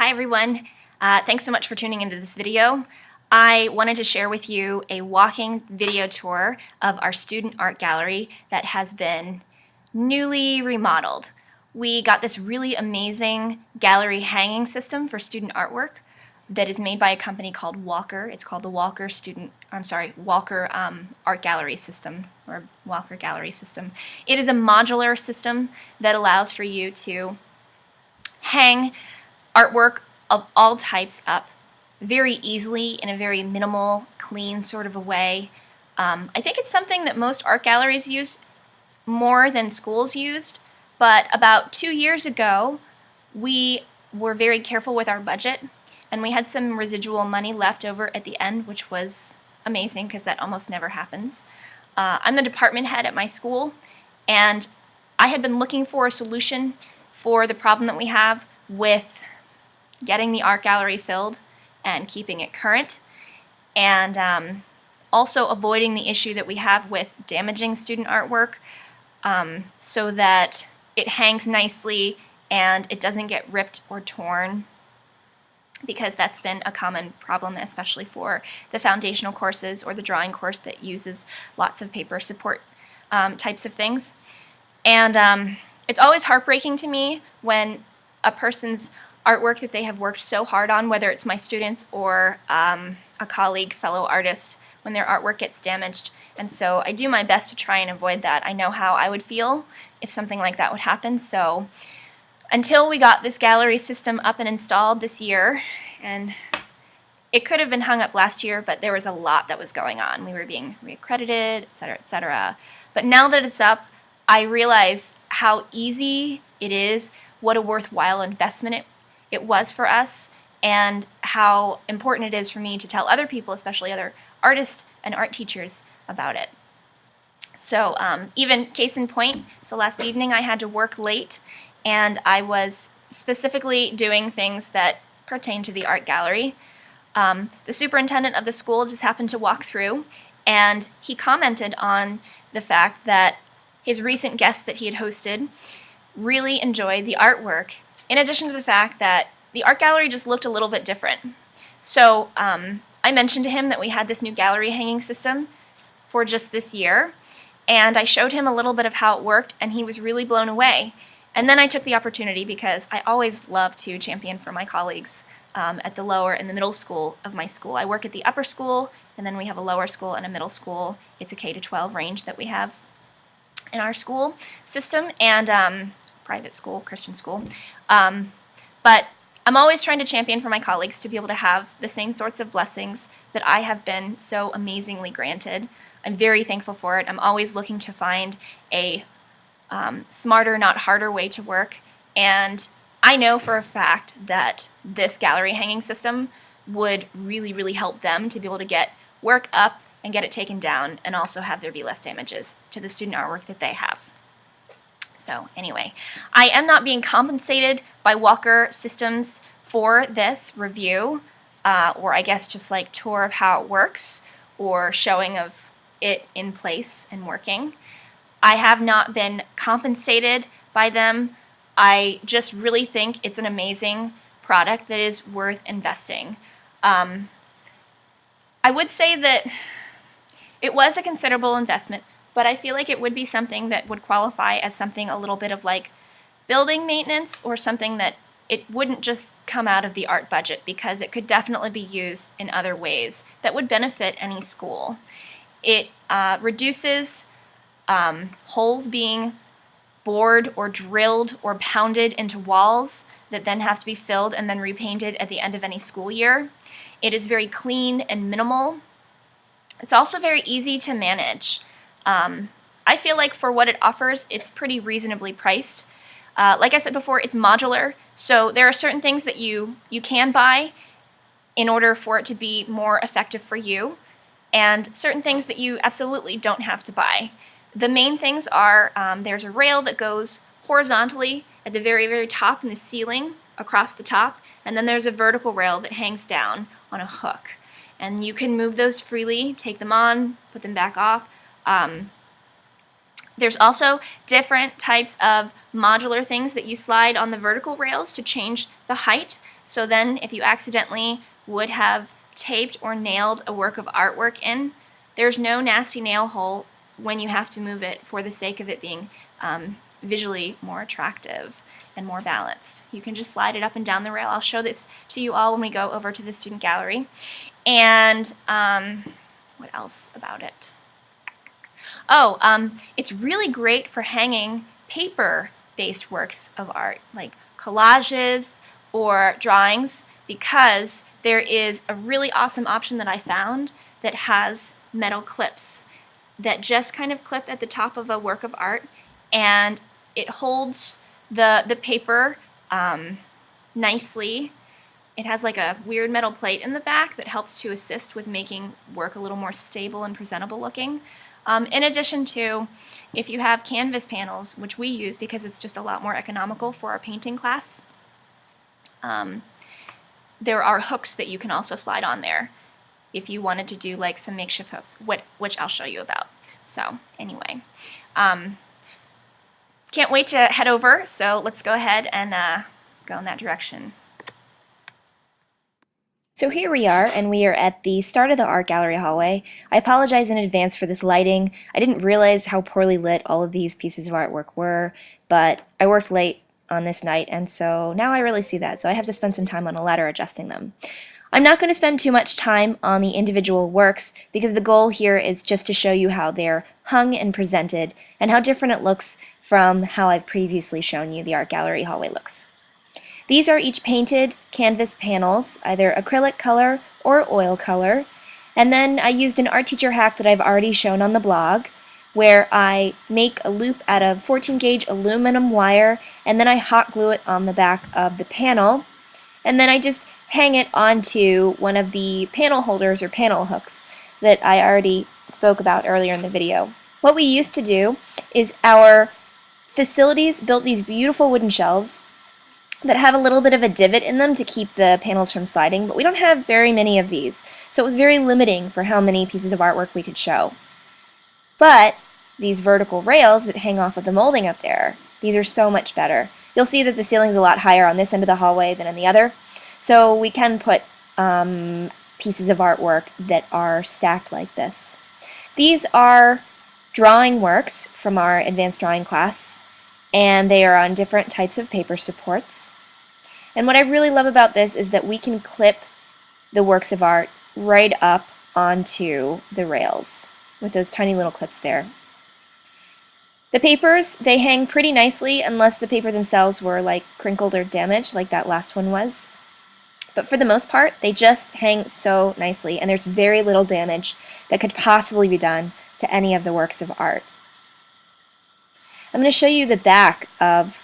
Hi everyone, thanks so much for tuning into this video. I wanted to share with you a walking video tour of our student art gallery that has been newly remodeled. We got this really amazing gallery hanging system for student artwork that is made by a company called Walker. It's called the Walker Art Gallery System, or Walker Gallery System. It is a modular system that allows for you to hang artwork of all types up very easily in a very minimal, clean sort of a way. I think it's something that most art galleries use more than schools used, but about 2 years ago we were very careful with our budget and we had some residual money left over at the end, which was amazing because that almost never happens. I'm the department head at my school, and I had been looking for a solution for the problem that we have with getting the art gallery filled and keeping it current, and also avoiding the issue that we have with damaging student artwork, so that it hangs nicely and it doesn't get ripped or torn, because that's been a common problem, especially for the foundational courses or the drawing course that uses lots of paper support types of things. And it's always heartbreaking to me when a person's artwork that they have worked so hard on, whether it's my students or a colleague, fellow artist, when their artwork gets damaged. And so I do my best to try and avoid that. I know how I would feel if something like that would happen. So until we got this gallery system up and installed this year, and it could have been hung up last year, but there was a lot that was going on. We were being reaccredited, etc., etc. But now that it's up, I realize how easy it is, what a worthwhile investment it was for us, and how important it is for me to tell other people, especially other artists and art teachers, about it. So even case in point, so last evening I had to work late, and I was specifically doing things that pertain to the art gallery. The superintendent of the school just happened to walk through, and he commented on the fact that his recent guests that he had hosted really enjoyed the artwork, in addition to the fact that the art gallery just looked a little bit different. So I mentioned to him that we had this new gallery hanging system for just this year, and I showed him a little bit of how it worked, and he was really blown away. And then I took the opportunity, because I always love to champion for my colleagues at the lower and the middle school of my school. I work at the upper school, and then we have a lower school and a middle school. It's a K-12 range that we have in our school system, and private school, Christian school. But I'm always trying to champion for my colleagues to be able to have the same sorts of blessings that I have been so amazingly granted. I'm very thankful for it. I'm always looking to find a smarter, not harder way to work, and I know for a fact that this gallery hanging system would really, really help them to be able to get work up and get it taken down, and also have there be less damages to the student artwork that they have. So anyway, I am not being compensated by Walker Systems for this review, or I guess just like tour of how it works, or showing of it in place and working. I have not been compensated by them. I just really think it's an amazing product that is worth investing. I would say that it was a considerable investment, but I feel like it would be something that would qualify as something a little bit of like building maintenance, or something that it wouldn't just come out of the art budget, because it could definitely be used in other ways that would benefit any school. It reduces holes being bored or drilled or pounded into walls that then have to be filled and then repainted at the end of any school year. It is very clean and minimal. It's also very easy to manage. I feel like for what it offers, it's pretty reasonably priced. Like I said before, it's modular, so there are certain things that you can buy in order for it to be more effective for you, and certain things that you absolutely don't have to buy. The main things are, there's a rail that goes horizontally at the very, very top in the ceiling across the top, and then there's a vertical rail that hangs down on a hook. And you can move those freely, take them on, put them back off. There's also different types of modular things that you slide on the vertical rails to change the height. So then if you accidentally would have taped or nailed a work of artwork in, there's no nasty nail hole when you have to move it for the sake of it being visually more attractive and more balanced. You can just slide it up and down the rail. I'll show this to you all when we go over to the student gallery. And what else about it? Oh, it's really great for hanging paper-based works of art, like collages or drawings, because there is a really awesome option that I found that has metal clips that just kind of clip at the top of a work of art, and it holds the paper nicely. It has like a weird metal plate in the back that helps to assist with making work a little more stable and presentable looking. In addition to, if you have canvas panels, which we use because it's just a lot more economical for our painting class, there are hooks that you can also slide on there if you wanted to do like some makeshift hooks, which I'll show you about. So anyway, can't wait to head over, so let's go ahead and go in that direction. So here we are, and we are at the start of the art gallery hallway. I apologize in advance for this lighting. I didn't realize how poorly lit all of these pieces of artwork were, but I worked late on this night, and so now I really see that, so I have to spend some time on a ladder adjusting them. I'm not going to spend too much time on the individual works because the goal here is just to show you how they're hung and presented and how different it looks from how I've previously shown you the art gallery hallway looks. These are each painted canvas panels, either acrylic color or oil color, and then I used an art teacher hack that I've already shown on the blog where I make a loop out of 14 gauge aluminum wire and then I hot glue it on the back of the panel, and then I just hang it onto one of the panel holders or panel hooks that I already spoke about earlier in the video. What we used to do is our facilities built these beautiful wooden shelves that have a little bit of a divot in them to keep the panels from sliding, but we don't have very many of these, so it was very limiting for how many pieces of artwork we could show. But these vertical rails that hang off of the molding up there, these are so much better. You'll see that the ceiling's a lot higher on this end of the hallway than on the other, so we can put pieces of artwork that are stacked like this. These are drawing works from our advanced drawing class, and they are on different types of paper supports. And what I really love about this is that we can clip the works of art right up onto the rails with those tiny little clips there. The papers, they hang pretty nicely unless the paper themselves were like crinkled or damaged like that last one was. But for the most part, they just hang so nicely, and there's very little damage that could possibly be done to any of the works of art. I'm going to show you the back of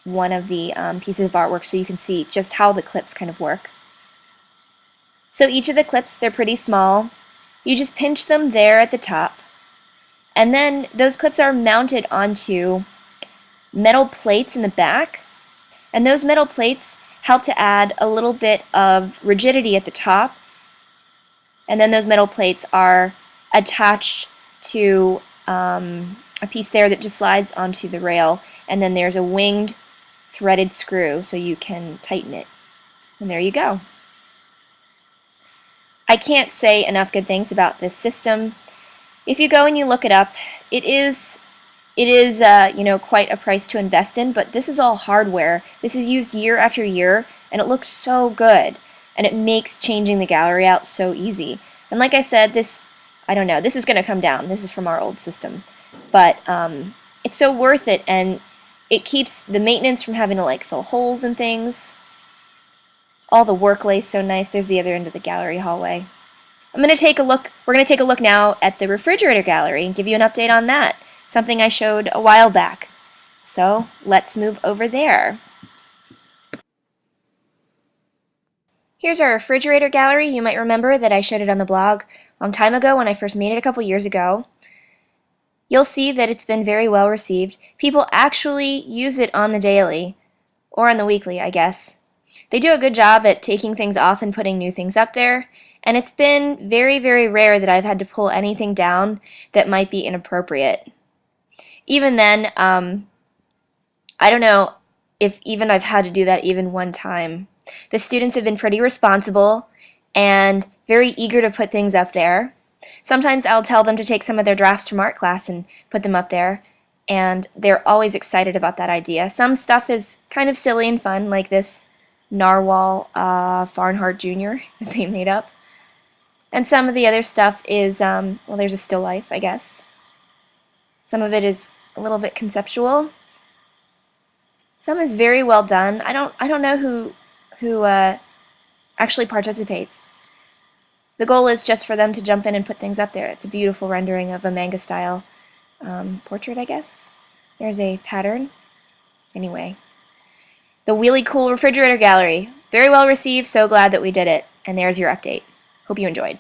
one of the pieces of artwork so you can see just how the clips kind of work. So each of the clips, they're pretty small. You just pinch them there at the top, and then those clips are mounted onto metal plates in the back, and those metal plates help to add a little bit of rigidity at the top, and then those metal plates are attached to a piece there that just slides onto the rail, and then there's a winged threaded screw so you can tighten it. And there you go. I can't say enough good things about this system. If you go and you look it up, it is you know, quite a price to invest in, but this is all hardware. This is used year after year, and it looks so good, and it makes changing the gallery out so easy. And like I said, this, I don't know, this is going to come down. This is from our old system. But it's so worth it, and it keeps the maintenance from having to like fill holes and things. All the work lays so nice. There's the other end of the gallery hallway. I'm going to take a look. We're going to take a look now at the refrigerator gallery and give you an update on that. Something I showed a while back. So let's move over there. Here's our refrigerator gallery. You might remember that I showed it on the blog a long time ago when I first made it a couple years ago. You'll see that it's been very well received. People actually use it on the daily, or on the weekly, I guess. They do a good job at taking things off and putting new things up there, and it's been very, very rare that I've had to pull anything down that might be inappropriate. Even then, I don't know if even I've had to do that even one time. The students have been pretty responsible and very eager to put things up there. Sometimes I'll tell them to take some of their drafts from art class and put them up there, and they're always excited about that idea. Some stuff is kind of silly and fun, like this narwhal Farnhart Jr. that they made up. And some of the other stuff is, well, there's a still life, I guess. Some of it is a little bit conceptual. Some is very well done. I don't know who actually participates. The goal is just for them to jump in and put things up there. It's a beautiful rendering of a manga-style portrait, I guess. There's a pattern. Anyway, the Wheelie Cool Refrigerator Gallery. Very well received, so glad that we did it. And there's your update. Hope you enjoyed.